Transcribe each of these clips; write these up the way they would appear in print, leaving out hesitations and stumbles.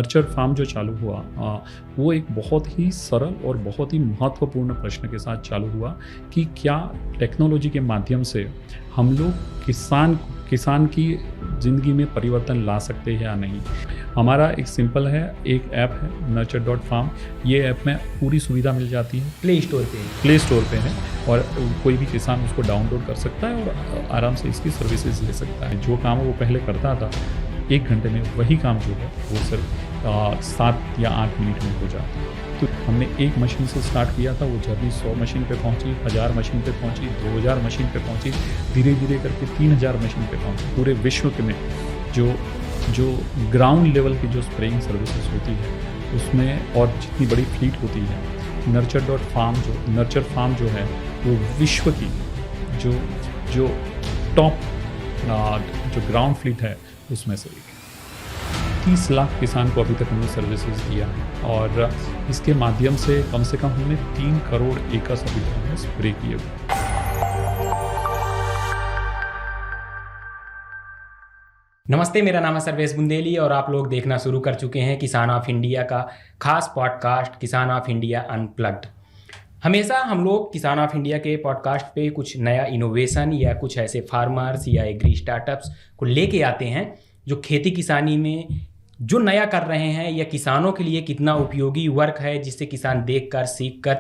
Nurture farm जो चालू हुआ वो एक बहुत ही सरल और बहुत ही महत्वपूर्ण प्रश्न के साथ चालू हुआ कि क्या टेक्नोलॉजी के माध्यम से हम लोग किसान की ज़िंदगी में परिवर्तन ला सकते हैं या नहीं। हमारा एक सिंपल है, एक ऐप है nurture.farm। ये ऐप में पूरी सुविधा मिल जाती है, प्ले स्टोर पे है और कोई भी किसान उसको डाउनलोड कर सकता है और आराम से इसकी सर्विसेज ले सकता है। जो काम वो पहले करता था 1 घंटे में, वही काम जो है वो सिर्फ 7 या 8 मिनट में हो जाता है। तो हमने एक मशीन से स्टार्ट किया था, वो जर्नी 100 मशीन पे पहुंची, 1000 मशीन पे पहुंची, 2000 मशीन पे पहुंची, धीरे धीरे करके 3000 मशीन पे पहुंची। पूरे विश्व के में जो ग्राउंड लेवल की जो स्प्रेइंग सर्विसेज होती है उसमें और जितनी बड़ी फ्लीट होती है, नर्चर फार्म जो है वो विश्व की जो टॉप जो ग्राउंड फ्लीट है उसमें से 30 लाख किसान को अभी तक हमने सर्विसेज दिया है और इसके माध्यम से कम हमने 3 करोड़ एकड़ अभी तक स्प्रे किए हुए। नमस्ते, मेरा नाम है सर्वेश बुंदेली और आप लोग देखना शुरू कर चुके हैं किसान ऑफ इंडिया का खास पॉडकास्ट किसान ऑफ इंडिया अनप्लग्ड। हमेशा हम लोग किसान ऑफ इंडिया के पॉडकास्ट पे कुछ नया इनोवेशन या कुछ ऐसे फार्मर्स या एग्री स्टार्टअप्स को लेके आते हैं जो खेती किसानी में जो नया कर रहे हैं या किसानों के लिए कितना उपयोगी वर्क है जिससे किसान देखकर सीखकर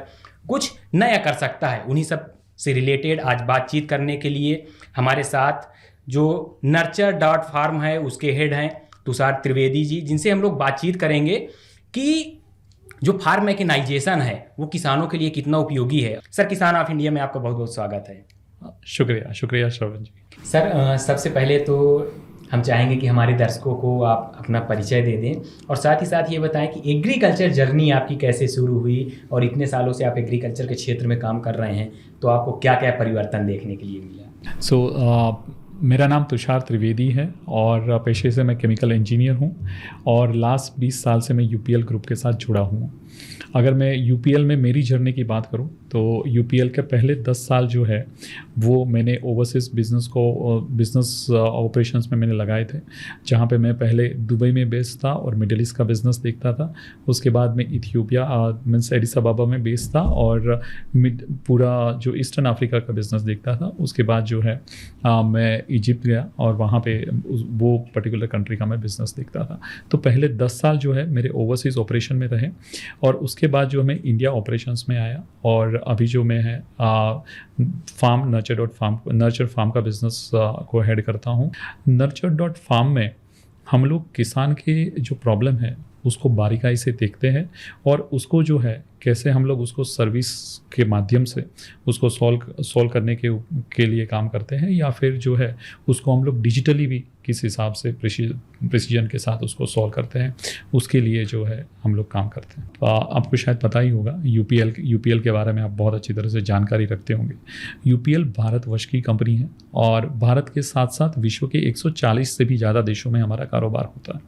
कुछ नया कर सकता है। उन्हीं सब से रिलेटेड आज बातचीत करने के लिए हमारे साथ जो nurture.farm है उसके हेड हैं तुषार त्रिवेदी जी, जिनसे हम लोग बातचीत करेंगे कि जो फार्म मैकेनाइजेशन है वो किसानों के लिए कितना उपयोगी है। सर, किसान ऑफ इंडिया में आपका बहुत बहुत स्वागत है। शुक्रिया श्रवण जी। सर, सबसे पहले तो हम चाहेंगे कि हमारे दर्शकों को आप अपना परिचय दे दें और साथ ही साथ ये बताएं कि एग्रीकल्चर जर्नी आपकी कैसे शुरू हुई और इतने सालों से आप एग्रीकल्चर के क्षेत्र में काम कर रहे हैं तो आपको क्या क्या परिवर्तन देखने के लिए मिला। मेरा नाम तुषार त्रिवेदी है और पेशे से मैं केमिकल इंजीनियर हूं और लास्ट 20 साल से मैं यूपीएल ग्रुप के साथ जुड़ा हूं। अगर मैं यूपीएल में मेरी जर्नी की बात करूं तो यूपीएल के पहले 10 साल जो है वो मैंने ओवरसीज़ बिज़नेस ऑपरेशंस में मैंने लगाए थे, जहां पे मैं पहले दुबई में बेस्ड था और मिडिल ईस्ट का बिज़नेस देखता था। उसके बाद मैं इथियोपिया मीन्स एडिस अबाबा में बेस्ड था और पूरा जो ईस्टर्न अफ्रीका का बिज़नेस देखता था। उसके बाद जो है मैं इजिप्ट गया और वहाँ पे वो पर्टिकुलर कंट्री का मैं बिज़नेस देखता था। तो पहले 10 साल जो है मेरे ओवरसीज़ ऑपरेशन में रहे और उसके बाद जो मैं इंडिया ऑपरेशंस में आया और अभी जो मैं है नर्चर फार्म का बिज़नेस को हेड करता हूँ। nurture.farm में हम लोग किसान के जो प्रॉब्लम है उसको बारीकाई से देखते हैं और उसको जो है कैसे हम लोग उसको सर्विस के माध्यम से उसको सॉल्व करने के लिए काम करते हैं या फिर जो है उसको हम लोग डिजिटली भी किस हिसाब से प्रिसीजन के साथ उसको सॉल्व करते हैं, उसके लिए जो है हम लोग काम करते हैं। आपको शायद पता ही होगा यूपीएल के बारे में आप बहुत अच्छी तरह से जानकारी रखते होंगे। यूपीएल भारतवर्ष की कंपनी है और भारत के साथ साथ विश्व के 140 से भी ज़्यादा देशों में हमारा कारोबार होता है।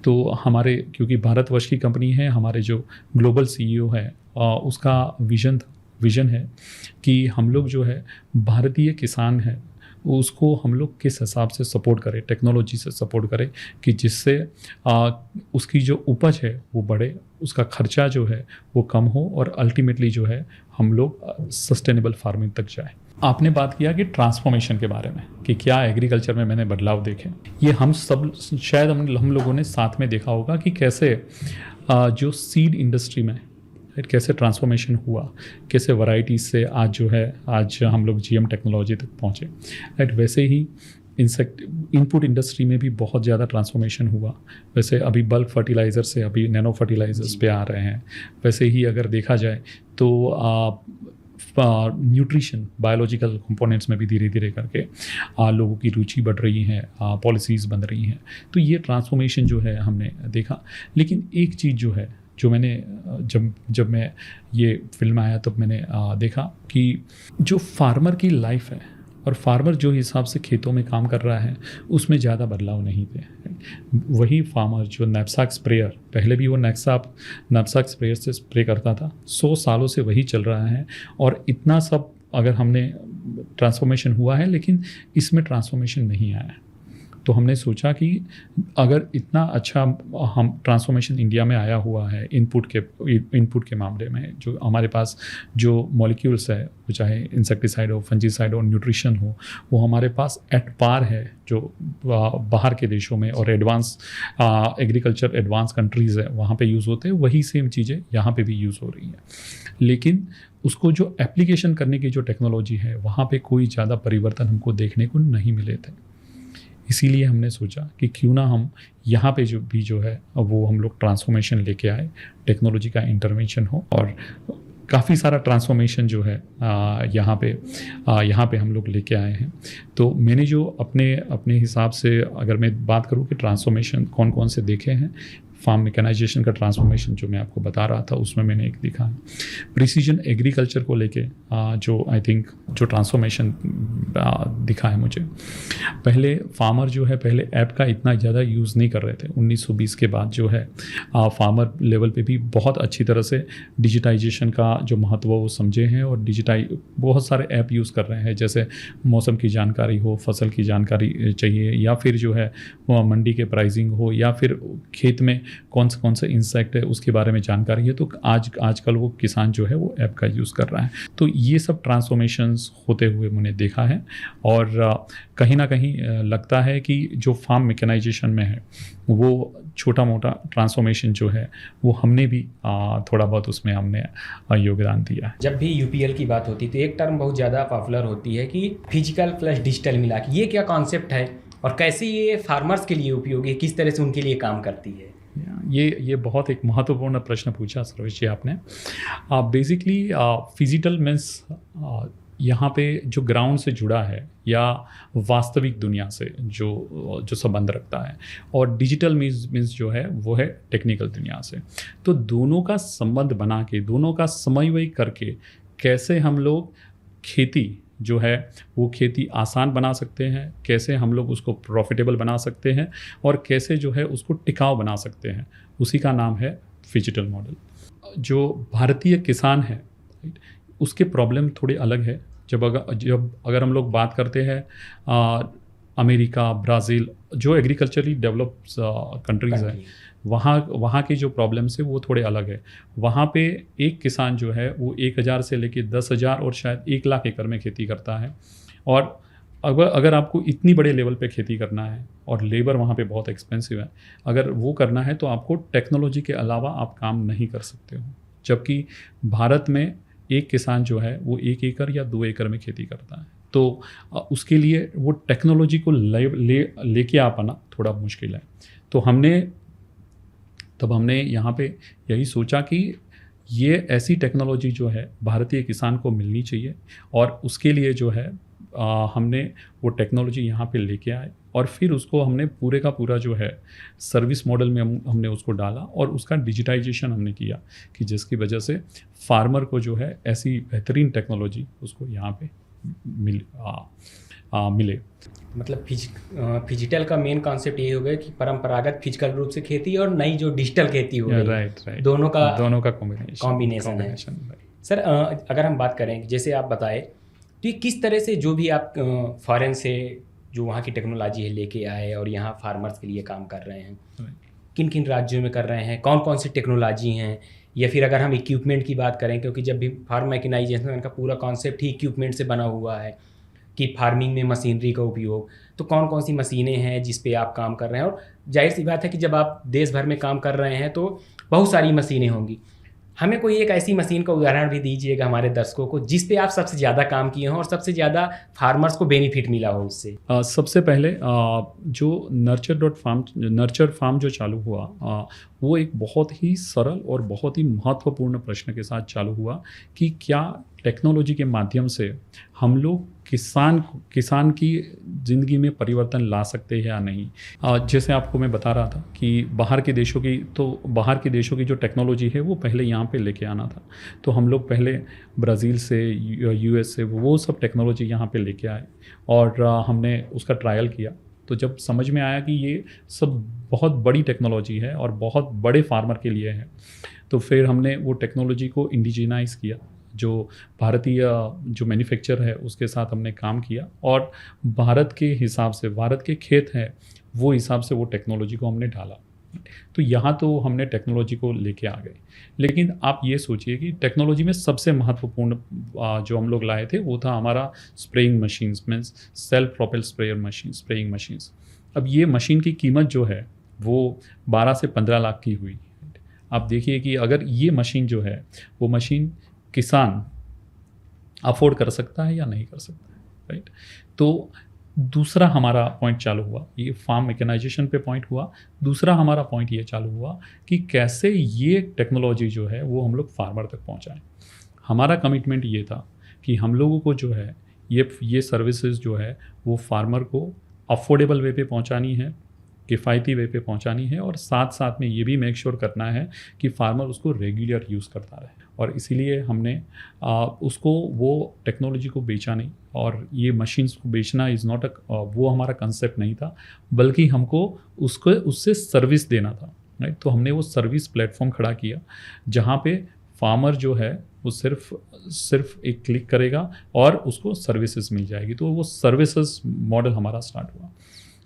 तो हमारे क्योंकि भारतवर्ष की कंपनी है, हमारे जो ग्लोबल सीईओ है उसका विजन है कि हम लोग जो है भारतीय किसान है उसको हम लोग किस हिसाब से सपोर्ट करें, टेक्नोलॉजी से सपोर्ट करें कि जिससे उसकी जो उपज है वो बढ़े, उसका खर्चा जो है वो कम हो और अल्टीमेटली जो है हम लोग सस्टेनेबल फार्मिंग तक जाए। आपने बात किया कि ट्रांसफॉर्मेशन के बारे में कि क्या एग्रीकल्चर में मैंने बदलाव देखे। ये हम सब शायद हम लोगों ने साथ में देखा होगा कि कैसे जो सीड इंडस्ट्री में कैसे ट्रांसफॉर्मेशन हुआ, कैसे वैरायटीज से आज हम लोग जीएम टेक्नोलॉजी तक पहुँचे। वैसे ही इनपुट इंडस्ट्री में भी बहुत ज़्यादा ट्रांसफॉर्मेशन हुआ। वैसे अभी बल्क फर्टिलाइज़र से अभी नैनो फर्टिलाइजर्स पे आ रहे हैं। वैसे ही अगर देखा जाए तो न्यूट्रिशन बायोलॉजिकल कंपोनेंट्स में भी धीरे धीरे करके लोगों की रुचि बढ़ रही है, पॉलिसीज़ बन रही हैं। तो ये ट्रांसफॉर्मेशन जो है हमने देखा। लेकिन एक चीज़ जो है जो मैंने जब मैं ये फिल्म आया तब मैंने देखा कि जो फार्मर की लाइफ है और फार्मर जो हिसाब से खेतों में काम कर रहा है उसमें ज़्यादा बदलाव नहीं थे। वही फार्मर जो नैपसैक स्प्रेयर, पहले भी वो नैपसैक स्प्रेयर से स्प्रे करता था, 100 सालों से वही चल रहा है और इतना सब अगर हमने ट्रांसफॉर्मेशन हुआ है लेकिन इसमें ट्रांसफॉर्मेशन नहीं आया। तो हमने सोचा कि अगर इतना अच्छा हम ट्रांसफॉर्मेशन इंडिया में आया हुआ है इनपुट के मामले में, जो हमारे पास जो मॉलिक्यूल्स है, वो चाहे इंसेक्टिसाइड हो, फंजीसाइड हो, न्यूट्रिशन हो, वो हमारे पास एट पार है जो बाहर के देशों में और एडवांस एग्रीकल्चर एडवांस कंट्रीज़ है वहाँ पे यूज़ होते हैं, वही सेम चीज़ें यहाँ पे भी यूज़ हो रही हैं। लेकिन उसको जो एप्लीकेशन करने की जो टेक्नोलॉजी है, वहाँ पे कोई ज़्यादा परिवर्तन हमको देखने को नहीं मिले थे। इसीलिए हमने सोचा कि क्यों ना हम यहाँ पे जो है वो हम लोग ट्रांसफॉर्मेशन लेके आए, टेक्नोलॉजी का इंटरवेंशन हो, और काफ़ी सारा ट्रांसफॉर्मेशन जो है यहाँ पे हम लोग लेके आए हैं। तो मैंने जो अपने हिसाब से अगर मैं बात करूँ कि ट्रांसफॉर्मेशन कौन कौन से देखे हैं, फार्म मैकेनाइजेशन का ट्रांसफॉर्मेशन जो मैं आपको बता रहा था, उसमें मैंने एक देखा है प्रिसीजन एग्रीकल्चर को लेके जो आई थिंक जो ट्रांसफॉर्मेशन दिखा है मुझे। पहले फार्मर जो है पहले ऐप का इतना ज़्यादा यूज़ नहीं कर रहे थे। 1920 के बाद जो है फार्मर लेवल पे भी बहुत अच्छी तरह से डिजिटाइजेशन का जो महत्व वो समझे हैं और बहुत सारे ऐप यूज़ कर रहे हैं, जैसे मौसम की जानकारी हो, फसल की जानकारी चाहिए, या फिर जो है वो मंडी के प्राइसिंग हो, या फिर खेत में कौन से इंसेक्ट है उसके बारे में जानकारी है। तो आजकल वो किसान जो है वो ऐप का यूज़ कर रहा है। तो ये सब ट्रांसफॉर्मेशंस होते हुए मैंने देखा है, और कहीं ना कहीं लगता है कि जो फार्म मैकेनाइजेशन में है वो छोटा मोटा ट्रांसफॉर्मेशन जो है वो हमने भी थोड़ा बहुत उसमें हमने योगदान दिया है। जब भी यूपीएल की बात होती है तो एक टर्म बहुत ज़्यादा पॉपुलर होती है कि फिजिकल प्लस डिजिटल मिला के, ये क्या कॉन्सेप्ट है और कैसे ये फार्मर्स के लिए उपयोगी है, किस तरह से उनके लिए काम करती है? ये बहुत एक महत्वपूर्ण प्रश्न पूछा सर्वेश जी आपने। बेसिकली फिजिकल मीन्स यहाँ पे जो ग्राउंड से जुड़ा है या वास्तविक दुनिया से जो संबंध रखता है, और डिजिटल मीन्स जो है वो है टेक्निकल दुनिया से। तो दोनों का संबंध बना के, दोनों का समन्वय करके कैसे हम लोग खेती जो है वो खेती आसान बना सकते हैं, कैसे हम लोग उसको प्रॉफिटेबल बना सकते हैं, और कैसे जो है उसको टिकाऊ बना सकते हैं, उसी का नाम है फिजिटल मॉडल। जो भारतीय किसान है उसके प्रॉब्लम थोड़ी अलग है। जब अगर हम लोग बात करते हैं अमेरिका, ब्राज़ील, जो एग्रीकल्चरली डेवलप्ड कंट्रीज़ हैं, वहाँ की जो प्रॉब्लम्स है वो थोड़े अलग है। वहाँ पे एक किसान जो है वो 1000 से लेके 10,000 और शायद 1 लाख एकड़ में खेती करता है। और अगर आपको इतनी बड़े लेवल पे खेती करना है और लेबर वहाँ पे बहुत एक्सपेंसिव है, अगर वो करना है तो आपको टेक्नोलॉजी के अलावा आप काम नहीं कर सकते हो। जबकि भारत में एक किसान जो है वो 1 एकड़ या 2 एकड़ में खेती करता है, तो उसके लिए वो टेक्नोलॉजी को लेके आ पाना थोड़ा मुश्किल है। तो हमने यहाँ पे यही सोचा कि ये ऐसी टेक्नोलॉजी जो है भारतीय किसान को मिलनी चाहिए, और उसके लिए जो है हमने वो टेक्नोलॉजी यहाँ पे लेके आए, और फिर उसको हमने पूरे का पूरा जो है सर्विस मॉडल में हमने उसको डाला, और उसका डिजिटाइजेशन हमने किया कि जिसकी वजह से फार्मर को जो है ऐसी बेहतरीन टेक्नोलॉजी उसको यहाँ पे मिले। मतलब फिजिटल का मेन कॉन्सेप्ट ये हो गया कि परंपरागत फिजिकल रूप से खेती और नई जो डिजिटल खेती हो गई, राइट, दोनों का कॉम्बिनेशन है। सर अगर हम बात करें जैसे आप बताए, तो ये किस तरह से जो भी आप फॉरेन से जो वहाँ की टेक्नोलॉजी है लेके आए और यहाँ फार्मर्स के लिए काम कर रहे हैं, किन किन राज्यों में कर रहे हैं, कौन कौन सी टेक्नोलॉजी हैं, या फिर अगर हम इक्विपमेंट की बात करें, क्योंकि जब भी फार्म मैकेनाइजेशन का पूरा कॉन्सेप्ट ही इक्विपमेंट से बना हुआ है कि फार्मिंग में मशीनरी का उपयोग, तो कौन कौन सी मशीनें हैं जिस पे आप काम कर रहे हैं। और जाहिर सी बात है कि जब आप देश भर में काम कर रहे हैं तो बहुत सारी मशीनें होंगी। हमें कोई एक ऐसी मशीन का उदाहरण भी दीजिएगा हमारे दर्शकों को जिस पे आप सबसे ज़्यादा काम किए हों और सबसे ज़्यादा फार्मर्स को बेनिफिट मिला हो उससे। सबसे पहले जो नर्चर फार्म जो चालू हुआ वो एक बहुत ही सरल और बहुत ही महत्वपूर्ण प्रश्न के साथ चालू हुआ कि क्या टेक्नोलॉजी के माध्यम से हम लोग किसान की ज़िंदगी में परिवर्तन ला सकते हैं या नहीं। जैसे आपको मैं बता रहा था कि बाहर के देशों की जो टेक्नोलॉजी है वो पहले यहाँ पे लेके आना था, तो हम लोग पहले ब्राज़ील से, यूएस से वो सब टेक्नोलॉजी यहाँ पे लेके आए और हमने उसका ट्रायल किया। तो जब समझ में आया कि ये सब बहुत बड़ी टेक्नोलॉजी है और बहुत बड़े फार्मर के लिए है, तो फिर हमने वो टेक्नोलॉजी को इंडिजिनाइज़ किया, जो भारतीय जो मैन्युफैक्चर है उसके साथ हमने काम किया और भारत के हिसाब से, भारत के खेत हैं वो हिसाब से वो टेक्नोलॉजी को हमने डाला। तो यहाँ तो हमने टेक्नोलॉजी को लेके आ गए, लेकिन आप ये सोचिए कि टेक्नोलॉजी में सबसे महत्वपूर्ण जो हम लोग लाए थे वो था हमारा spraying machines, means self propel sprayer machine, spraying machines. अब ये मशीन की कीमत जो है वो 12 से 15 लाख की हुई। आप देखिए कि अगर ये मशीन जो है वो मशीन किसान अफोर्ड कर सकता है या नहीं कर सकता है, राइट। तो दूसरा हमारा पॉइंट चालू हुआ, ये फार्म मैकेनाइजेशन पे पॉइंट हुआ। दूसरा हमारा पॉइंट ये चालू हुआ कि कैसे ये टेक्नोलॉजी जो है वो हम लोग फार्मर तक पहुंचाएं। हमारा कमिटमेंट ये था कि हम लोगों को जो है ये सर्विसेज जो है वो फार्मर को अफोर्डेबल वे पे पहुंचानी है, किफ़ायती वे पे पहुंचानी है, और साथ साथ में ये भी मेक श्योर करना है कि फार्मर उसको रेगुलर यूज़ करता रहे। और इसीलिए हमने उसको वो टेक्नोलॉजी को बेचा नहीं, और ये मशीन्स को बेचना इज़ नॉट वो हमारा कंसेप्ट नहीं था, बल्कि हमको उससे सर्विस देना था, राइट। तो हमने वो सर्विस प्लेटफॉर्म खड़ा किया जहाँ पे फार्मर जो है वो सिर्फ एक क्लिक करेगा और उसको सर्विसेज मिल जाएगी। तो वो सर्विसेज मॉडल हमारा स्टार्ट हुआ।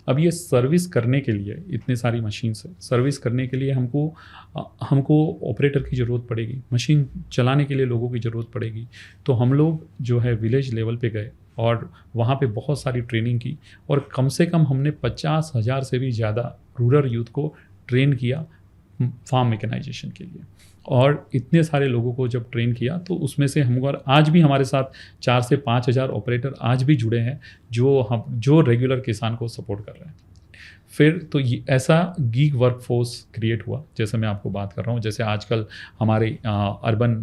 अब ये सर्विस करने के लिए इतने सारी मशीन से सर्विस करने के लिए हमको ऑपरेटर की ज़रूरत पड़ेगी, मशीन चलाने के लिए लोगों की ज़रूरत पड़ेगी। तो हम लोग जो है विलेज लेवल पे गए और वहाँ पे बहुत सारी ट्रेनिंग की, और कम से कम हमने 50,000 से भी ज़्यादा रूरल यूथ को ट्रेन किया फार्म मैकेनाइजेशन के लिए। और इतने सारे लोगों को जब ट्रेन किया तो उसमें से हम, आज भी हमारे साथ 4 से 5,000 ऑपरेटर आज भी जुड़े हैं जो रेगुलर किसान को सपोर्ट कर रहे हैं। फिर तो ये ऐसा गीग वर्कफोर्स क्रिएट हुआ, जैसे मैं आपको बात कर रहा हूँ। जैसे आजकल हमारे अर्बन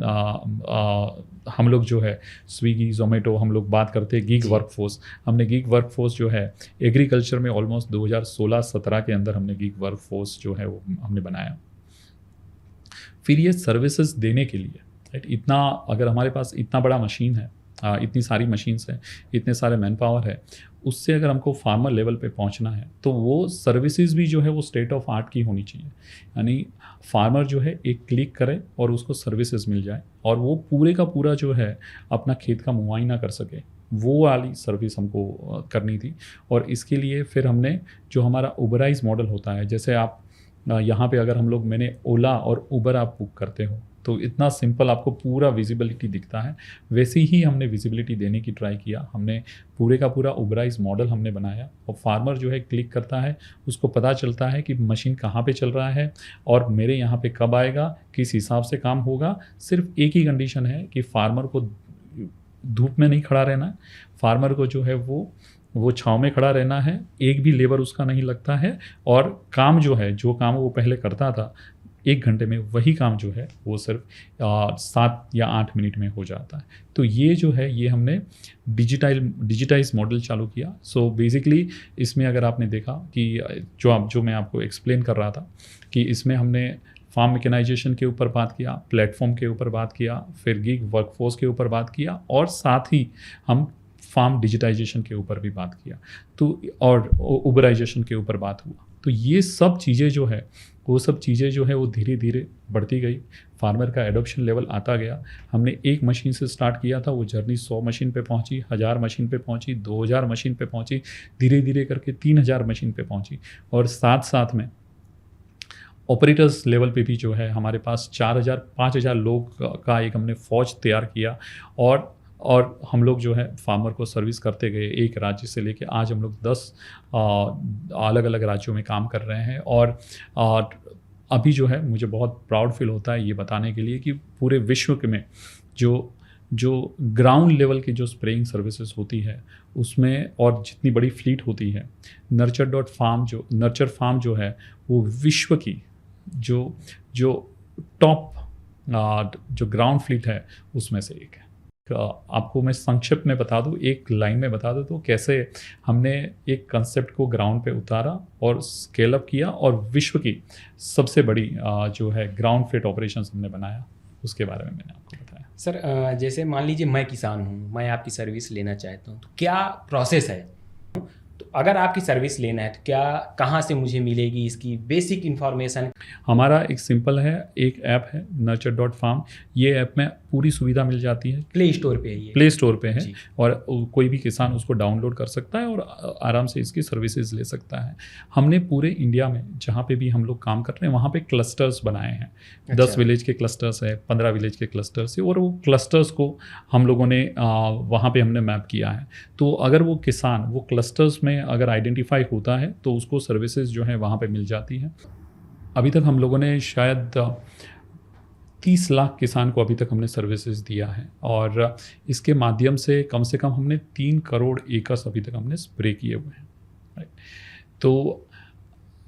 हम लोग जो है स्विगी, जोमेटो, हम लोग बात करते हैं गीग वर्कफोर्स। हमने गीग वर्कफोर्स जो है एग्रीकल्चर में ऑलमोस्ट 2016-17 के अंदर हमने गीग वर्कफोर्स जो है वो हमने बनाया। फिर ये सर्विसेज देने के लिए, राइट, इतना अगर हमारे पास इतना बड़ा मशीन है, इतनी सारी मशीन्स हैं, इतने सारे मैन पावर है, उससे अगर हमको फार्मर लेवल पे पहुंचना है तो वो सर्विसेज भी जो है वो स्टेट ऑफ आर्ट की होनी चाहिए। यानी फार्मर जो है एक क्लिक करे और उसको सर्विसेज मिल जाए, और वो पूरे का पूरा जो है अपना खेत का मुआयना कर सके, वो वाली सर्विस हमको करनी थी। और इसके लिए फिर हमने जो हमारा उबराइज मॉडल होता है, जैसे आप यहाँ पे अगर हम लोग, मैंने ओला और उबर आप बुक करते हो तो इतना सिंपल आपको पूरा विजिबिलिटी दिखता है, वैसे ही हमने विजिबिलिटी देने की ट्राई किया। हमने पूरे का पूरा उबराइज मॉडल हमने बनाया, और फार्मर जो है क्लिक करता है, उसको पता चलता है कि मशीन कहाँ पे चल रहा है और मेरे यहाँ पे कब आएगा, किस हिसाब से काम होगा। सिर्फ एक ही कंडीशन है कि फार्मर को धूप में नहीं खड़ा रहना है, फार्मर को जो है वो छाँव में खड़ा रहना है, एक भी लेबर उसका नहीं लगता है, और काम जो काम वो पहले करता था 1 घंटे में, वही काम जो है वो सिर्फ 7 या 8 मिनट में हो जाता है। तो ये जो है ये हमने डिजिटाइज मॉडल चालू किया। सो बेसिकली इसमें अगर आपने देखा कि जो मैं आपको एक्सप्लेन कर रहा था कि इसमें हमने फार्म मैकेनाइजेशन के ऊपर बात किया, प्लेटफॉर्म के ऊपर बात किया, फिर गीग वर्कफोर्स के ऊपर बात किया, और साथ ही हम फार्म डिजिटाइजेशन के ऊपर भी बात किया, तो और उबराइजेशन के ऊपर बात हुआ। तो ये सब चीज़ें जो है वो सब चीज़ें जो है वो धीरे धीरे बढ़ती गई, फार्मर का एडॉप्शन लेवल आता गया। हमने एक मशीन से स्टार्ट किया था, वो जर्नी 100 मशीन पे पहुंची, 1000 मशीन पे पहुंची, 2000 मशीन पे पहुंची, धीरे धीरे करके 3000 मशीन पे पहुंची। और साथ साथ में ऑपरेटर्स लेवल पे भी जो है हमारे पास 4000-5000 लोग का एक हमने फौज तैयार किया, और हम लोग जो है फार्मर को सर्विस करते गए, एक राज्य से लेके आज हम लोग 10 अलग अलग राज्यों में काम कर रहे हैं। और अभी जो है मुझे बहुत प्राउड फील होता है ये बताने के लिए कि पूरे विश्व में जो ग्राउंड लेवल की जो स्प्रेइंग सर्विसेज होती है उसमें, और जितनी बड़ी फ्लीट होती है, नर्चर फार्म जो है वो विश्व की जो टॉप जो ग्राउंड फ्लीट है उसमें से एक है। आपको मैं संक्षिप्त में बता दूं, एक लाइन में बता दूं तो कैसे हमने एक कंसेप्ट को ग्राउंड पे उतारा और स्केल अप किया, और विश्व की सबसे बड़ी जो है ग्राउंड फ्लीट ऑपरेशंस हमने बनाया, उसके बारे में मैंने आपको बताया। सर, जैसे मान लीजिए मैं किसान हूँ, मैं आपकी सर्विस लेना चाहता हूँ, तो क्या प्रोसेस है? तो अगर आपकी सर्विस लेना है तो क्या कहाँ से मुझे मिलेगी, इसकी बेसिक इन्फॉर्मेशन? हमारा एक सिंपल है, एक ऐप है nurture.farm। ये ऐप में पूरी सुविधा मिल जाती है, प्ले स्टोर पे है ये? प्ले स्टोर पे है जी। और कोई भी किसान उसको डाउनलोड कर सकता है और आराम से इसकी सर्विसेज ले सकता है। हमने पूरे इंडिया में जहाँ पे भी हम लोग काम कर रहे हैं वहाँ पे क्लस्टर्स बनाए हैं। 10 विलेज के क्लस्टर्स है, 15 विलेज के क्लस्टर्स है, और वो क्लस्टर्स को हम लोगों ने वहाँ पे हमने मैप किया है। तो अगर वो किसान वो क्लस्टर्स में अगर आइडेंटिफाई होता है तो उसको सर्विसेज जो है वहाँ पे मिल जाती हैं। अभी तक हम लोगों ने शायद 30 लाख किसान को अभी तक हमने सर्विसेज दिया है, और इसके माध्यम से कम हमने 3 करोड़ एकर्स अभी तक हमने स्प्रे किए हुए हैं, राइट। तो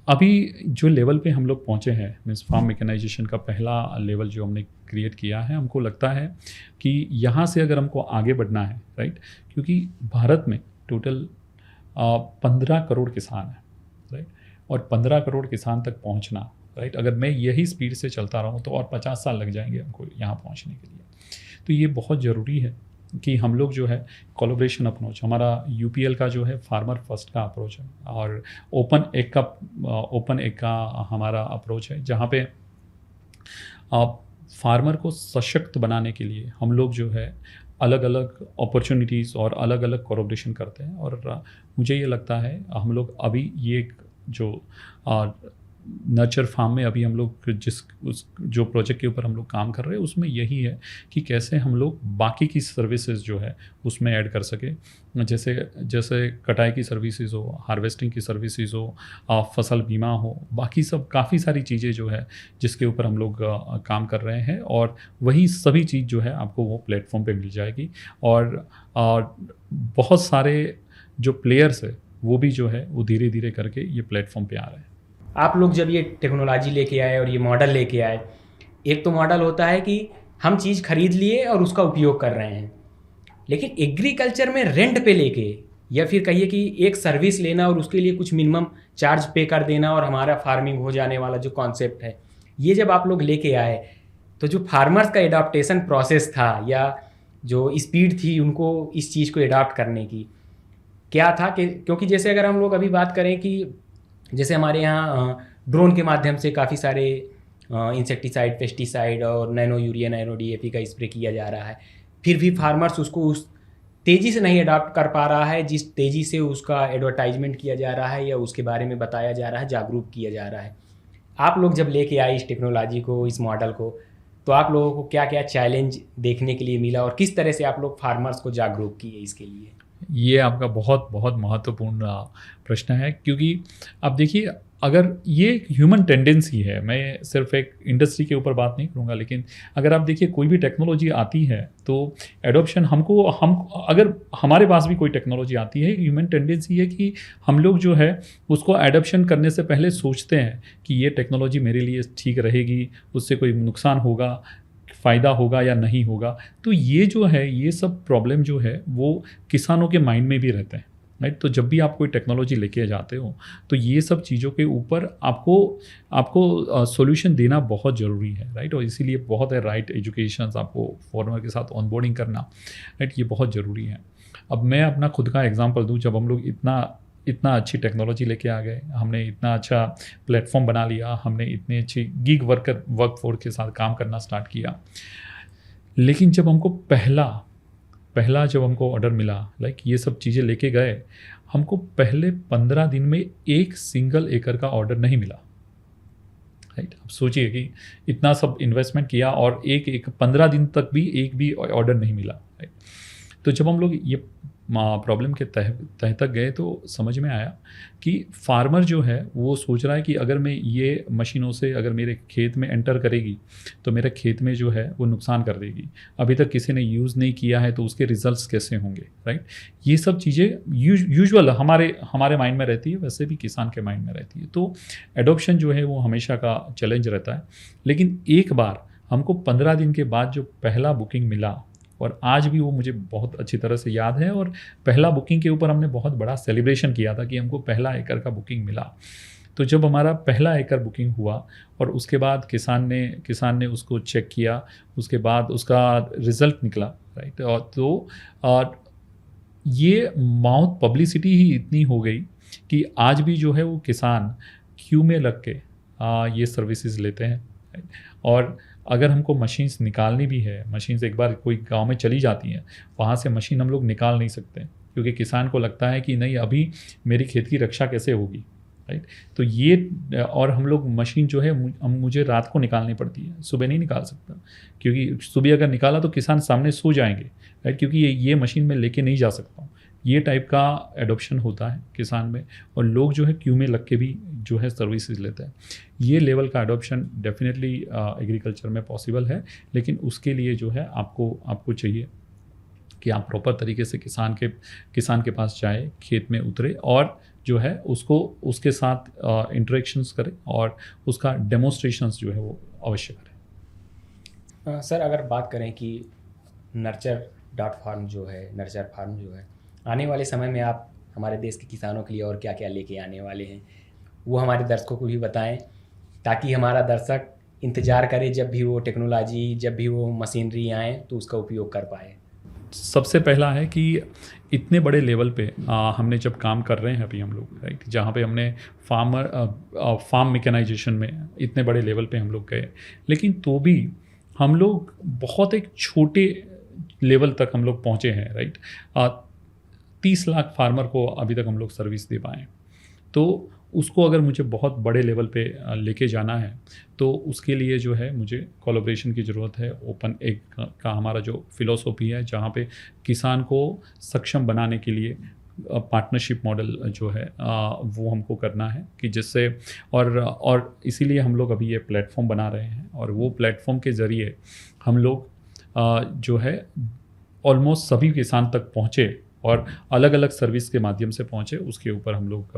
अभी जो लेवल पे हम लोग पहुँचे हैं, मीन्स फार्म मैकेनाइजेशन का पहला लेवल जो हमने क्रिएट किया है, हमको लगता है कि यहाँ से अगर हमको आगे बढ़ना है, राइट, क्योंकि भारत में टोटल 15 करोड़ किसान हैं, राइट, और 15 करोड़ किसान तक पहुँचना, राइट, अगर मैं यही स्पीड से चलता रहूँ तो और 50 साल लग जाएंगे हमको यहाँ पहुँचने के लिए। तो ये बहुत ज़रूरी है कि हम लोग जो है कोलैबोरेशन अप्रोच, हमारा यूपीएल का जो है फार्मर फर्स्ट का अप्रोच है, और ओपन एक का हमारा अप्रोच है, जहाँ पे फार्मर को सशक्त बनाने के लिए हम लोग जो है अलग अलग अपॉर्चुनिटीज़ और अलग अलग कोलैबोरेशन करते हैं। और मुझे ये लगता है हम लोग अभी ये जो नर्चर फार्म में अभी हम लोग जो प्रोजेक्ट के ऊपर हम लोग काम कर रहे हैं उसमें यही है कि कैसे हम लोग बाकी की सर्विसेज जो है उसमें ऐड कर सके, जैसे कटाई की सर्विसेज हो, हार्वेस्टिंग की सर्विसेज हो, फसल बीमा हो, बाकी सब काफ़ी सारी चीज़ें जो है जिसके ऊपर हम लोग काम कर रहे हैं, और वही सभी चीज़ जो है आपको वो प्लेटफॉर्म पे मिल जाएगी। और बहुत सारे जो प्लेयर्स है वो भी जो है वो धीरे धीरे करके ये प्लेटफॉर्म पे आ रहे हैं। आप लोग जब ये टेक्नोलॉजी लेके आए और ये मॉडल लेके आए, एक तो मॉडल होता है कि हम चीज़ खरीद लिए और उसका उपयोग कर रहे हैं, लेकिन एग्रीकल्चर में रेंट पे लेके, या फिर कहिए कि एक सर्विस लेना और उसके लिए कुछ मिनिमम चार्ज पे कर देना और हमारा फार्मिंग हो जाने वाला जो कॉन्सेप्ट है, ये जब आप लोग लेके आए तो जो फार्मर्स का एडाप्टेशन प्रोसेस था या जो स्पीड थी उनको इस चीज़ को एडाप्ट करने की, क्या था? कि क्योंकि जैसे अगर हम लोग अभी बात करें कि जैसे हमारे यहाँ ड्रोन के माध्यम से काफ़ी सारे इंसेक्टिसाइड, पेस्टिसाइड और नैनो यूरिया, नैनो डीएपी का स्प्रे किया जा रहा है, फिर भी फार्मर्स उसको उस तेज़ी से नहीं अडॉप्ट कर पा रहा है जिस तेज़ी से उसका एडवर्टाइजमेंट किया जा रहा है या उसके बारे में बताया जा रहा है, जागरूक किया जा रहा है। आप लोग जब लेके आए इस टेक्नोलॉजी को, इस मॉडल को, तो आप लोगों को क्या क्या चैलेंज देखने के लिए मिला और किस तरह से आप लोग फार्मर्स को जागरूक किए इसके लिए? ये आपका बहुत बहुत महत्वपूर्ण प्रश्न है, क्योंकि अब देखिए, अगर ये एक ह्यूमन टेंडेंसी है, मैं सिर्फ एक इंडस्ट्री के ऊपर बात नहीं करूँगा, लेकिन अगर आप देखिए कोई भी टेक्नोलॉजी आती है तो एडॉप्शन हम अगर हमारे पास भी कोई टेक्नोलॉजी आती है, ह्यूमन टेंडेंसी है कि हम लोग जो है उसको एडॉप्शन करने से पहले सोचते हैं कि ये टेक्नोलॉजी मेरे लिए ठीक रहेगी, उससे कोई नुकसान होगा, फ़ायदा होगा या नहीं होगा। तो ये जो है, ये सब प्रॉब्लम जो है वो किसानों के माइंड में भी रहते हैं, राइट। तो जब भी आप कोई टेक्नोलॉजी लेके जाते हो तो ये सब चीज़ों के ऊपर आपको सॉल्यूशन देना बहुत ज़रूरी है, राइट। और इसीलिए बहुत है राइट एजुकेशन, आपको फार्मर के साथ ऑनबोर्डिंग करना, राइट, ये बहुत ज़रूरी है। अब मैं अपना खुद का एग्जांपल दूं, जब हम लोग इतना अच्छी टेक्नोलॉजी लेके आ गए, हमने इतना अच्छा प्लेटफॉर्म बना लिया, हमने इतने अच्छी गिग वर्कफोर्स के साथ काम करना स्टार्ट किया, लेकिन जब हमको पहला जब हमको ऑर्डर मिला, लाइक ये सब चीज़ें लेके गए, हमको पहले 15 दिन में एक सिंगल एकड़ का ऑर्डर नहीं मिला, राइट। अब सोचिए कि इतना सब इन्वेस्टमेंट किया और एक 15 दिन तक भी एक भी ऑर्डर नहीं मिला, राइट। तो जब हम लोग ये प्रॉब्लम के तह तक गए तो समझ में आया कि फार्मर जो है वो सोच रहा है कि अगर मैं ये मशीनों से अगर मेरे खेत में एंटर करेगी तो मेरे खेत में जो है वो नुकसान कर देगी, अभी तक किसी ने यूज़ नहीं किया है तो उसके रिजल्ट्स कैसे होंगे, राइट। ये सब चीज़ें यूजुअल हमारे माइंड में रहती है, वैसे भी किसान के माइंड में रहती है। तो एडॉप्शन जो है वो हमेशा का चैलेंज रहता है। लेकिन एक बार हमको 15 दिन के बाद जो पहला बुकिंग मिला, और आज भी वो मुझे बहुत अच्छी तरह से याद है, और पहला बुकिंग के ऊपर हमने बहुत बड़ा सेलिब्रेशन किया था कि हमको पहला एकड़ का बुकिंग मिला। तो जब हमारा पहला एकड़ बुकिंग हुआ और उसके बाद किसान ने उसको चेक किया, उसके बाद उसका रिज़ल्ट निकला, राइट। और तो ये माउथ पब्लिसिटी ही इतनी हो गई कि आज भी जो है वो किसान क्यू में लग के ये सर्विसेज लेते हैं, right? और अगर हमको मशीन्स निकालनी भी है, मशीन्स एक बार कोई गांव में चली जाती हैं, वहाँ से मशीन हम लोग निकाल नहीं सकते, क्योंकि किसान को लगता है कि नहीं अभी मेरी खेत की रक्षा कैसे होगी, राइट। तो ये और हम लोग मशीन जो है मुझे रात को निकालनी पड़ती है, सुबह नहीं निकाल सकता, क्योंकि सुबह अगर निकाला तो किसान सामने सो जाएंगे, राइट, क्योंकि ये मशीन मैं लेके नहीं जा सकता हूँ। ये टाइप का एडॉप्शन होता है किसान में, और लोग जो है क्यू में लग के भी जो है सर्विसेज लेते हैं। ये लेवल का एडॉप्शन डेफिनेटली एग्रीकल्चर में पॉसिबल है, लेकिन उसके लिए जो है आपको चाहिए कि आप प्रॉपर तरीके से किसान के पास जाए, खेत में उतरे और जो है उसके साथ इंटरेक्शंस करें और उसका डेमोन्स्ट्रेशंस जो है वो अवश्य करें। सर, अगर बात करें कि नर्चर फार्म जो है आने वाले समय में आप हमारे देश के किसानों के लिए और क्या क्या लेके आने वाले हैं, वो हमारे दर्शकों को भी बताएं, ताकि हमारा दर्शक इंतज़ार करे जब भी वो टेक्नोलॉजी, जब भी वो मशीनरी आए तो उसका उपयोग कर पाए। सबसे पहला है कि इतने बड़े लेवल पे हमने जब काम कर रहे हैं अभी हम लोग, राइट, जहाँ पे हमने फार्म मैकेनाइजेशन में इतने बड़े लेवल पे हम लोग गए, लेकिन तो भी हम लोग बहुत एक छोटे लेवल तक हम लोग पहुँचे हैं, राइट। 30 लाख फार्मर को अभी तक हम लोग सर्विस दे पाए। तो उसको अगर मुझे बहुत बड़े लेवल पे लेके जाना है तो उसके लिए जो है मुझे कोलैबोरेशन की ज़रूरत है। ओपन एग का हमारा जो फिलॉसफी है, जहाँ पे किसान को सक्षम बनाने के लिए पार्टनरशिप मॉडल जो है वो हमको करना है, कि जिससे और इसीलिए हम लोग अभी ये प्लेटफॉर्म बना रहे हैं, और वो प्लेटफॉर्म के ज़रिए हम लोग जो है ऑलमोस्ट सभी किसान तक पहुँचे और अलग अलग सर्विस के माध्यम से पहुँचे, उसके ऊपर हम लोग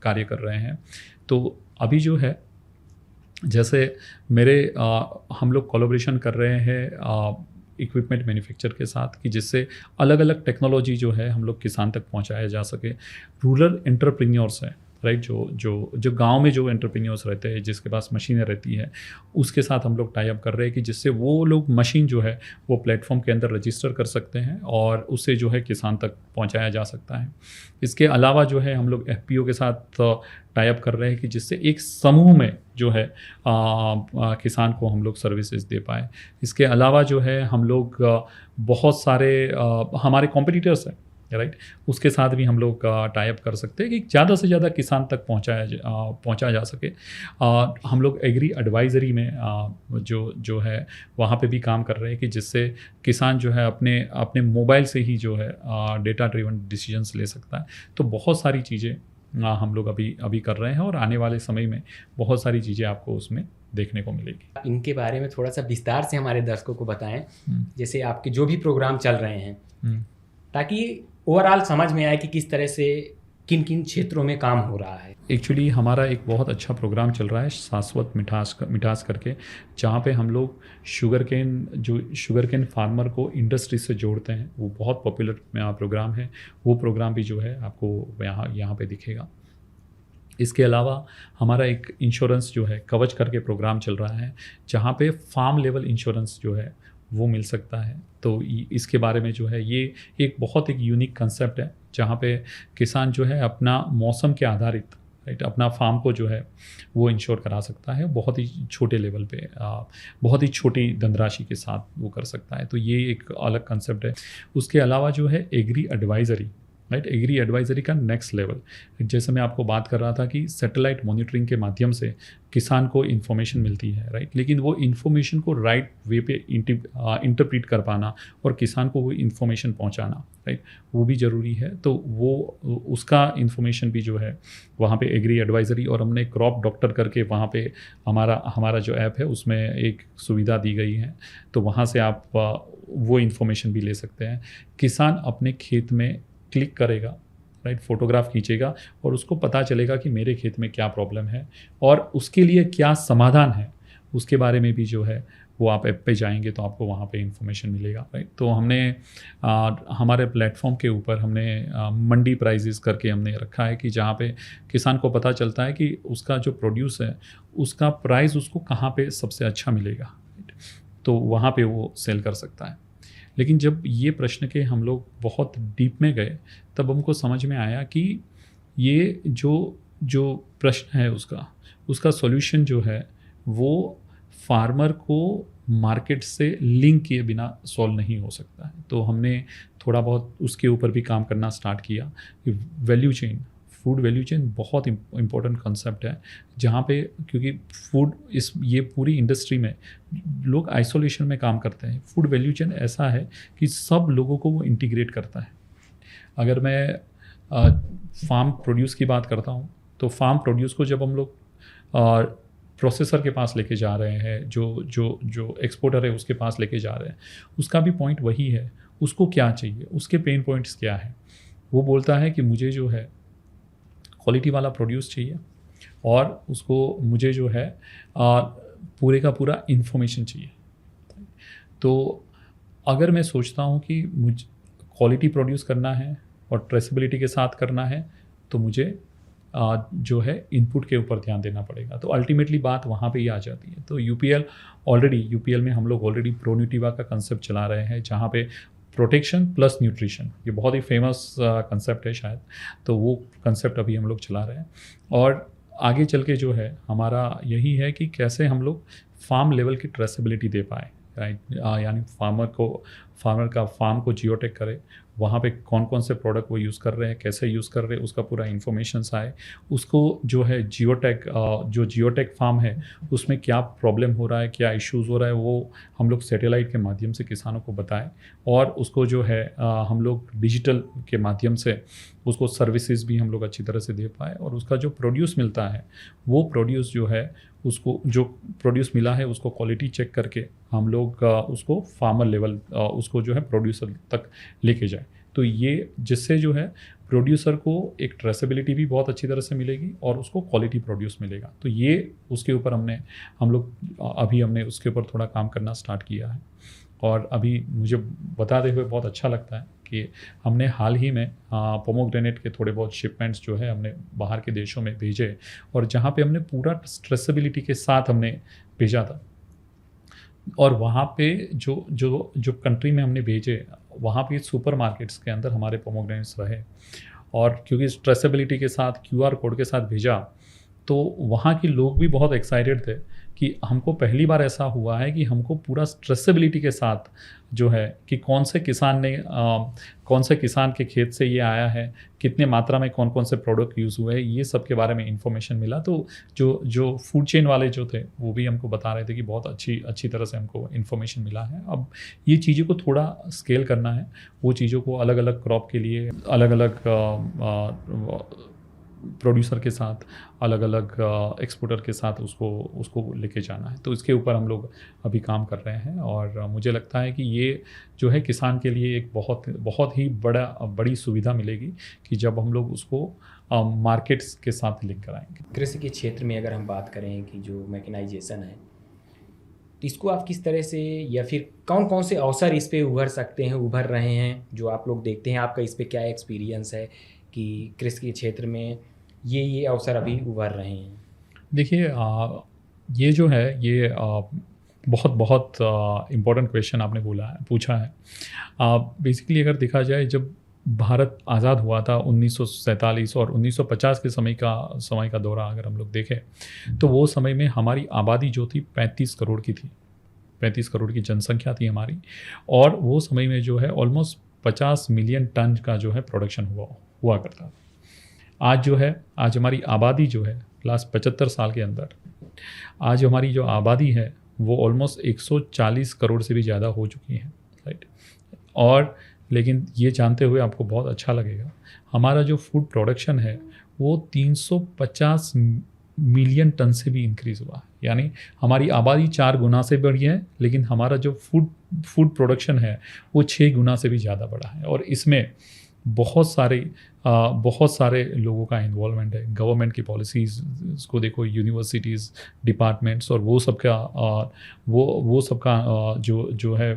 कार्य कर रहे हैं। तो अभी जो है जैसे हम लोग कोलैबोरेशन कर रहे हैं इक्विपमेंट मैन्युफैक्चर के साथ, कि जिससे अलग अलग टेक्नोलॉजी जो है हम लोग किसान तक पहुंचाया जा सके। रूरल एंटरप्रेन्योर्स हैं, राइट, जो गांव में जो एंटरप्रेन्योर्स रहते हैं, जिसके पास मशीनें रहती है, उसके साथ हम लोग टाई अप कर रहे हैं कि जिससे वो लोग मशीन जो है वो प्लेटफॉर्म के अंदर रजिस्टर कर सकते हैं और उससे जो है किसान तक पहुंचाया जा सकता है। इसके अलावा जो है हम लोग FPO के साथ टाई अप कर रहे हैं कि जिससे एक समूह में जो है किसान को हम लोग सर्विसेज दे पाए। इसके अलावा जो है हम लोग बहुत सारे हमारे कॉम्पिटिटर्स हैं, राइट, उसके साथ भी हम लोग टाई अप कर सकते हैं कि ज़्यादा से ज़्यादा किसान तक पहुंचा जा सके। हम लोग एग्री एडवाइजरी में जो है वहाँ पे भी काम कर रहे हैं कि जिससे किसान जो है अपने मोबाइल से ही जो है डेटा ड्रिवन डिसीजंस ले सकता है। तो बहुत सारी चीज़ें हम लोग अभी कर रहे हैं, और आने वाले समय में बहुत सारी चीज़ें आपको उसमें देखने को मिलेगी। इनके बारे में थोड़ा सा विस्तार से हमारे दर्शकों को बताएं, जैसे आपके जो भी प्रोग्राम चल रहे हैं, ताकि ओवरऑल समझ में आए कि किस तरह से किन किन क्षेत्रों में काम हो रहा है। एक्चुअली हमारा एक बहुत अच्छा प्रोग्राम चल रहा है शाश्वत मिठास करके, जहाँ पे हम लोग शुगर केन फार्मर को इंडस्ट्री से जोड़ते हैं। वो बहुत पॉपुलर प्रोग्राम है। वो प्रोग्राम भी जो है आपको यहाँ पे दिखेगा। इसके अलावा हमारा एक इंश्योरेंस जो है कवच करके प्रोग्राम चल रहा है, जहाँ पे फार्म लेवल इंश्योरेंस जो है वो मिल सकता है। तो इसके बारे में जो है ये एक बहुत यूनिक कंसेप्ट है, जहाँ पे किसान जो है अपना मौसम के आधारित, राइट, अपना फार्म को जो है वो इंश्योर करा सकता है, बहुत ही छोटे लेवल पे, बहुत ही छोटी धनराशि के साथ वो कर सकता है। तो ये एक अलग कंसेप्ट है। उसके अलावा जो है agri advisory, right, agri advisory का नेक्स्ट लेवल, जैसे मैं आपको बात कर रहा था कि सैटेलाइट मॉनिटरिंग के माध्यम से किसान को इन्फॉर्मेशन मिलती है, राइट, लेकिन वो इन्फॉर्मेशन को राइट वे पे इंटरप्रीट कर पाना और किसान को वो इन्फॉर्मेशन पहुंचाना, राइट, वो भी ज़रूरी है। तो वो उसका इन्फॉर्मेशन भी जो है वहाँ पे एग्री एडवाइजरी, और हमने क्रॉप डॉक्टर करके वहाँ पे हमारा जो ऐप है उसमें एक सुविधा दी गई है। तो वहाँ से आप वो इन्फॉर्मेशन भी ले सकते हैं। किसान अपने खेत में क्लिक करेगा, राइट, फोटोग्राफ खींचेगा और उसको पता चलेगा कि मेरे खेत में क्या प्रॉब्लम है और उसके लिए क्या समाधान है, उसके बारे में भी जो है वो आप ऐप पे जाएंगे तो आपको वहाँ पे इंफॉर्मेशन मिलेगा, राइट। तो हमने हमारे प्लेटफॉर्म के ऊपर हमने मंडी प्राइजेस करके हमने रखा है कि जहाँ पे किसान को पता चलता है कि उसका जो प्रोड्यूस है उसका प्राइस उसको कहाँ पे सबसे अच्छा मिलेगा, राइट, तो वहाँ पे वो सेल कर सकता है। लेकिन जब ये प्रश्न के हम लोग बहुत डीप में गए तब हमको समझ में आया कि ये जो प्रश्न है उसका सॉल्यूशन जो है वो फार्मर को मार्केट से लिंक किए बिना सॉल्व नहीं हो सकता है। तो हमने थोड़ा बहुत उसके ऊपर भी काम करना स्टार्ट किया। Value chain, food value chain बहुत इम्पोर्टेंट कॉन्सेप्ट है, जहाँ पे क्योंकि ये पूरी इंडस्ट्री में लोग आइसोलेशन में काम करते हैं। फूड वैल्यू चेन ऐसा है कि सब लोगों को वो इंटीग्रेट करता है। अगर मैं फार्म प्रोड्यूस की बात करता हूँ, तो फार्म प्रोड्यूस को जब हम लोग प्रोसेसर के पास लेके जा रहे हैं, जो एक्सपोर्टर है उसके पास लेके जा रहे हैं, उसका भी पॉइंट वही है। उसको क्या चाहिए, उसके पेन पॉइंट्स क्या है। वो बोलता है कि मुझे जो है क्वालिटी वाला प्रोड्यूस चाहिए और उसको मुझे जो है पूरे का पूरा इन्फॉर्मेशन चाहिए। तो अगर मैं सोचता हूँ कि मुझे क्वालिटी प्रोड्यूस करना है और ट्रेसेबिलिटी के साथ करना है, तो मुझे जो है इनपुट के ऊपर ध्यान देना पड़ेगा। तो अल्टीमेटली बात वहाँ पे ही आ जाती है। तो यूपीएल में हम लोग ऑलरेडी प्रोन्यूटिवा का कंसेप्ट चला रहे हैं, जहाँ पे प्रोटेक्शन प्लस न्यूट्रिशन, ये बहुत ही फेमस कंसेप्ट है शायद, तो वो कंसेप्ट अभी हम लोग चला रहे हैं। और आगे चल के जो है हमारा यही है कि कैसे हम लोग फार्म लेवल की ट्रेसेबिलिटी दे पाए, राइट। यानी फार्म को जियोटेक करे, वहाँ पे कौन कौन से प्रोडक्ट वो यूज़ कर रहे हैं, कैसे यूज़ कर रहे हैं, उसका पूरा इन्फॉर्मेशन आए। उसको जो है जियोटेक फार्म है उसमें क्या प्रॉब्लम हो रहा है, क्या इश्यूज़ हो रहा है, वो हम लोग सैटेलाइट के माध्यम से किसानों को बताएं। और उसको जो है हम लोग डिजिटल के माध्यम से उसको सर्विसेज भी हम लोग अच्छी तरह से दे पाए। और उसका जो प्रोड्यूस मिलता है, वो प्रोड्यूस जो है उसको जो प्रोड्यूस मिला है उसको क्वालिटी चेक करके हम लोग उसको फार्मर लेवल उसको जो है प्रोड्यूसर तक लेके जाए। तो ये जिससे जो है प्रोड्यूसर को एक ट्रेसेबिलिटी भी बहुत अच्छी तरह से मिलेगी और उसको क्वालिटी प्रोड्यूस मिलेगा। तो ये उसके ऊपर हमने उसके ऊपर थोड़ा काम करना स्टार्ट किया है। और अभी मुझे बताते हुए बहुत अच्छा लगता है कि हमने हाल ही में पोमोग्रेनेट के थोड़े बहुत शिपमेंट्स जो है हमने बाहर के देशों में भेजे, और जहाँ पे हमने पूरा ट्रेसेबिलिटी के साथ हमने भेजा था। और वहाँ पे जो कंट्री में हमने भेजे, वहाँ पे सुपर मार्केट्स के अंदर हमारे पोमोग्रेनेट्स रहे। और क्योंकि ट्रेसेबिलिटी के साथ QR कोड के साथ भेजा, तो वहाँ के लोग भी बहुत एक्साइटेड थे कि हमको पहली बार ऐसा हुआ है कि हमको पूरा ट्रेसेबिलिटी के साथ जो है कि कौन से किसान के खेत से ये आया है, कितने मात्रा में कौन कौन से प्रोडक्ट यूज़ हुए हैं, ये सब के बारे में इंफॉर्मेशन मिला। तो जो फूड चेन वाले जो थे वो भी हमको बता रहे थे कि बहुत अच्छी तरह से हमको इन्फॉर्मेशन मिला है। अब ये चीज़ों को थोड़ा स्केल करना है, वो चीज़ों को अलग अलग क्रॉप के लिए अलग अलग प्रोड्यूसर के साथ, अलग अलग एक्सपोर्टर के साथ उसको लेके जाना है। तो इसके ऊपर हम लोग अभी काम कर रहे हैं। और मुझे लगता है कि ये जो है किसान के लिए एक बहुत ही बड़ी सुविधा मिलेगी कि जब हम लोग उसको मार्केट्स के साथ लिंक कराएंगे। कृषि के क्षेत्र में अगर हम बात करें कि जो मैकेनाइजेशन है, तो इसको आप किस तरह से, या फिर कौन कौन से अवसर इस पे उभर रहे हैं जो आप लोग देखते हैं? आपका इस पे क्या एक्सपीरियंस है कि कृषि के क्षेत्र में ये अवसर अभी उभर रहे हैं? देखिए, ये जो है ये बहुत इम्पोर्टेंट क्वेश्चन आपने पूछा है। बेसिकली अगर देखा जाए, जब भारत आज़ाद हुआ था 1947 और 1950 के समय का दौरा अगर हम लोग देखें, तो वो समय में हमारी आबादी जो थी 35 करोड़ की थी। 35 करोड़ की जनसंख्या थी हमारी। और वो समय में जो है ऑलमोस्ट 50 मिलियन टन का जो है प्रोडक्शन हुआ करता। आज हमारी आबादी जो है लास्ट 75 साल के अंदर, आज हमारी जो आबादी है वो ऑलमोस्ट 140 करोड़ से भी ज़्यादा हो चुकी है, राइट। और लेकिन ये जानते हुए आपको बहुत अच्छा लगेगा, हमारा जो फूड प्रोडक्शन है वो 350 मिलियन टन से भी इंक्रीज़ हुआ। यानी हमारी आबादी 4 गुना से बढ़ी है, लेकिन हमारा जो फूड प्रोडक्शन है वो 6 गुना से भी ज़्यादा बढ़ा है। और इसमें बहुत सारे लोगों का इन्वॉल्वमेंट है। गवर्नमेंट की पॉलिसीज़ को देखो, यूनिवर्सिटीज़, डिपार्टमेंट्स, और वो सब का जो है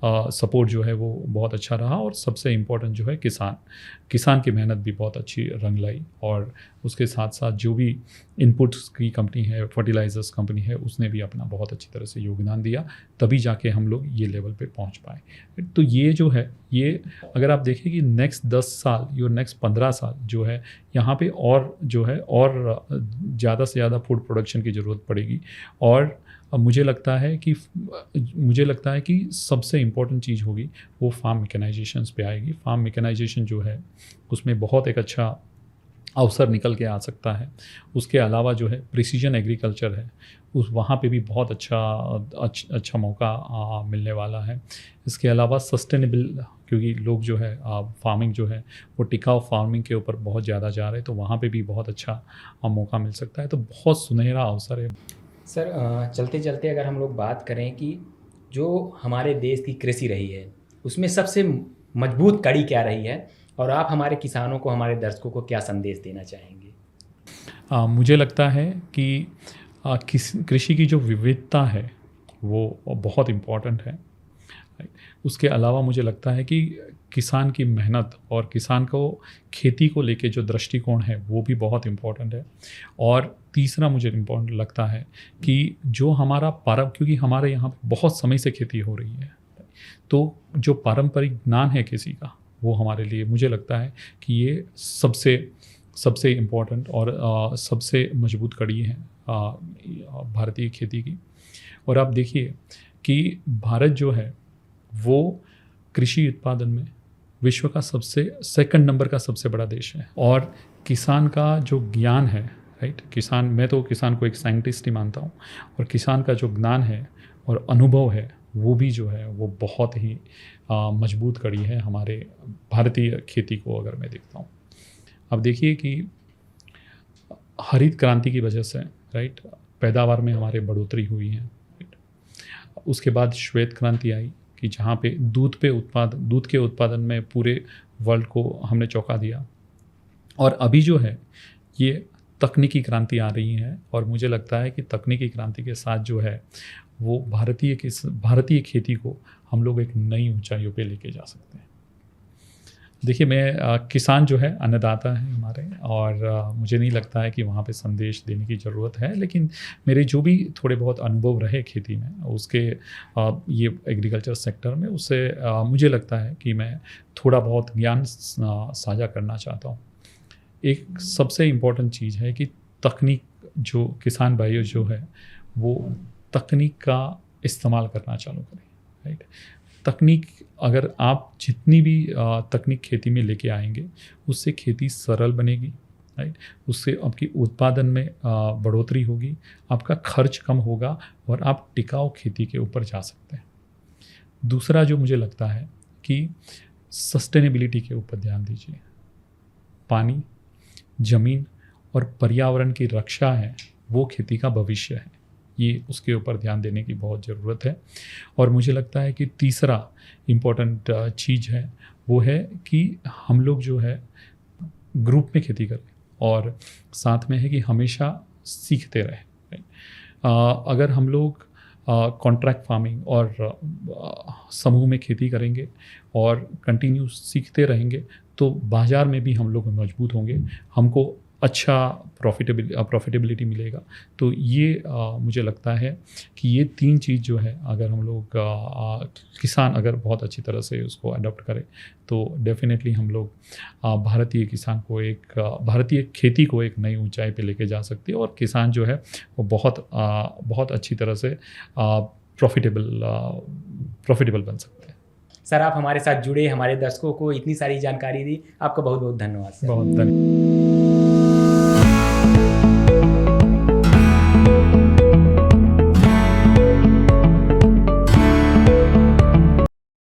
सपोर्ट जो है वो बहुत अच्छा रहा। और सबसे इम्पोर्टेंट जो है किसान की मेहनत भी बहुत अच्छी रंग लाई, और उसके साथ साथ जो भी इनपुट्स की कंपनी है, फर्टिलाइजर्स कंपनी है, उसने भी अपना बहुत अच्छी तरह से योगदान दिया, तभी जाके हम लोग ये लेवल पे पहुंच पाए। तो ये जो है, ये अगर आप देखें कि नेक्स्ट 10 साल या नेक्स्ट 15 साल जो है, यहाँ पे और जो है और ज़्यादा से ज़्यादा फूड प्रोडक्शन की ज़रूरत पड़ेगी। और मुझे लगता है कि सबसे इम्पोर्टेंट चीज़ होगी वो फार्म मैकेनाइजेशंस पे आएगी। फार्म मैकेनाइजेशन जो है उसमें बहुत एक अच्छा अवसर निकल के आ सकता है। उसके अलावा जो है प्रिसीजन एग्रीकल्चर है, उस वहाँ पे भी बहुत अच्छा मौका मिलने वाला है। इसके अलावा सस्टेनेबल, क्योंकि लोग जो है फार्मिंग जो है वो टिकाऊ फार्मिंग के ऊपर बहुत ज़्यादा जा रहे हैं, तो वहाँ पे भी बहुत अच्छा मौका मिल सकता है। तो बहुत सुनहरा अवसर है। सर, चलते चलते अगर हम लोग बात करें कि जो हमारे देश की कृषि रही है उसमें सबसे मजबूत कड़ी क्या रही है, और आप हमारे किसानों को, हमारे दर्शकों को क्या संदेश देना चाहेंगे? मुझे लगता है कि कृषि की जो विविधता है वो बहुत इम्पॉर्टेंट है। उसके अलावा मुझे लगता है कि किसान की मेहनत और किसान को खेती को लेके जो दृष्टिकोण है वो भी बहुत इम्पॉर्टेंट है। और तीसरा मुझे इम्पॉर्टेंट लगता है कि जो हमारा क्योंकि हमारे यहाँ बहुत समय से खेती हो रही है, तो जो पारंपरिक ज्ञान है किसी का, वो हमारे लिए मुझे लगता है कि ये सबसे इम्पोर्टेंट और सबसे मजबूत कड़ी है भारतीय खेती की। और आप देखिए कि भारत जो है वो कृषि उत्पादन में विश्व का सेकंड नंबर का सबसे बड़ा देश है। और किसान का जो ज्ञान है, राइट, मैं तो किसान को एक साइंटिस्ट ही मानता हूँ, और किसान का जो ज्ञान है और अनुभव है वो भी जो है वो बहुत ही मजबूत कड़ी है हमारे भारतीय खेती को अगर मैं देखता हूँ। अब देखिए कि हरित क्रांति की वजह से, राइट, पैदावार में हमारे बढ़ोतरी हुई है। उसके बाद श्वेत क्रांति आई कि जहाँ पे दूध के उत्पादन में पूरे वर्ल्ड को हमने चौंका दिया। और अभी जो है ये तकनीकी क्रांति आ रही है, और मुझे लगता है कि तकनीकी क्रांति के साथ जो है वो भारतीय खेती को हम लोग एक नई ऊंचाइयों पे लेके जा सकते हैं। देखिए, मैं किसान जो है अन्नदाता है हमारे, और मुझे नहीं लगता है कि वहाँ पे संदेश देने की ज़रूरत है, लेकिन मेरे जो भी थोड़े बहुत अनुभव रहे खेती में, उसके ये एग्रीकल्चर सेक्टर में, उससे मुझे लगता है कि मैं थोड़ा बहुत ज्ञान साझा करना चाहता हूँ। एक सबसे इम्पोर्टेंट चीज़ है कि तकनीक, जो किसान भाइयों जो है वो तकनीक का इस्तेमाल करना चालू करें, राइट। तकनीक, अगर आप जितनी भी तकनीक खेती में लेके आएंगे, उससे खेती सरल बनेगी, राइट। उससे आपकी उत्पादन में बढ़ोतरी होगी, आपका खर्च कम होगा, और आप टिकाऊ खेती के ऊपर जा सकते हैं। दूसरा जो मुझे लगता है कि सस्टेनेबिलिटी के ऊपर ध्यान दीजिए। पानी, ज़मीन और पर्यावरण की रक्षा है वो खेती का भविष्य है, ये उसके ऊपर ध्यान देने की बहुत ज़रूरत है। और मुझे लगता है कि तीसरा इम्पोर्टेंट चीज़ है वो है कि हम लोग जो है ग्रुप में खेती करें, और साथ में है कि हमेशा सीखते रहें। अगर हम लोग कॉन्ट्रैक्ट फार्मिंग और समूह में खेती करेंगे और कंटिन्यू सीखते रहेंगे, तो बाज़ार में भी हम लोग मजबूत होंगे, हमको अच्छा प्रॉफिटेबिलिटी मिलेगा। तो ये मुझे लगता है कि ये 3 चीज़ जो है, अगर हम लोग किसान अगर बहुत अच्छी तरह से उसको अडॉप्ट करें, तो डेफिनेटली हम लोग भारतीय किसान को भारतीय खेती को एक नई ऊंचाई पे लेके जा सकते हैं, और किसान जो है वो बहुत अच्छी तरह से प्रॉफिटेबल बन सकते हैं। सर, आप हमारे साथ जुड़े, हमारे दर्शकों को इतनी सारी जानकारी दी, आपका बहुत बहुत धन्यवाद सर। बहुत धन्यवाद।